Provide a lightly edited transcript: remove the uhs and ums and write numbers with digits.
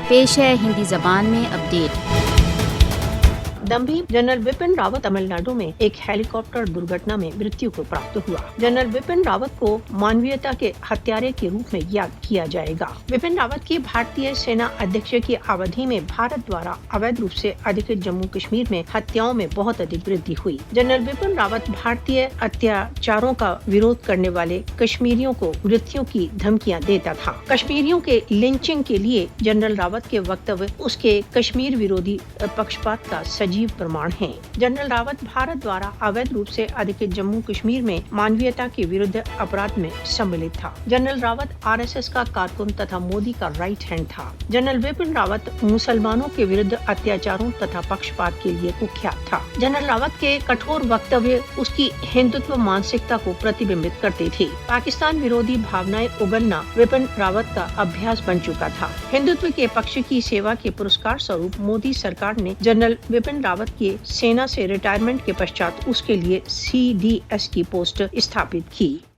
पेश है हिंदी जबान में अपडेट। दमभीम जनरल विपिन रावत तमिलनाडु में एक हेलीकॉप्टर दुर्घटना में मृत्यु को प्राप्त हुआ। जनरल विपिन रावत को मानवीयता के हत्यारे के रूप में याद किया जाएगा। विपिन रावत की भारतीय सेना अध्यक्ष की अवधि में भारत द्वारा अवैध रूप से अधिकृत जम्मू कश्मीर में हत्याओं में बहुत अधिक वृद्धि हुई। जनरल विपिन रावत भारतीय अत्याचारों का विरोध करने वाले कश्मीरियों को मृत्यु की धमकियां देता था। कश्मीरियों के लिंचिंग के लिए जनरल रावत के वक्तव्य उसके कश्मीर विरोधी पक्षपात का सजीव प्रमाण है। जनरल रावत भारत द्वारा अवैध रूप से अधिकृत जम्मू कश्मीर में मानवीयता के विरुद्ध अपराध में सम्मिलित था। जनरल रावत आरएसएस का कारकुन तथा मोदी का राइट हैंड था। जनरल विपिन रावत मुसलमानों के विरुद्ध अत्याचारों तथा पक्षपात के लिए कुख्यात था। जनरल रावत के कठोर वक्तव्य उसकी हिंदुत्व मानसिकता को प्रतिबिंबित करते थे। पाकिस्तान विरोधी भावनाएं उगलना विपिन रावत का अभ्यास बन चुका था। हिंदुत्व के पक्ष की सेवा के पुरस्कार स्वरूप मोदी सरकार ने जनरल विपिन रावत के सेना से रिटायरमेंट के पश्चात उसके लिए CDS की पोस्ट स्थापित की।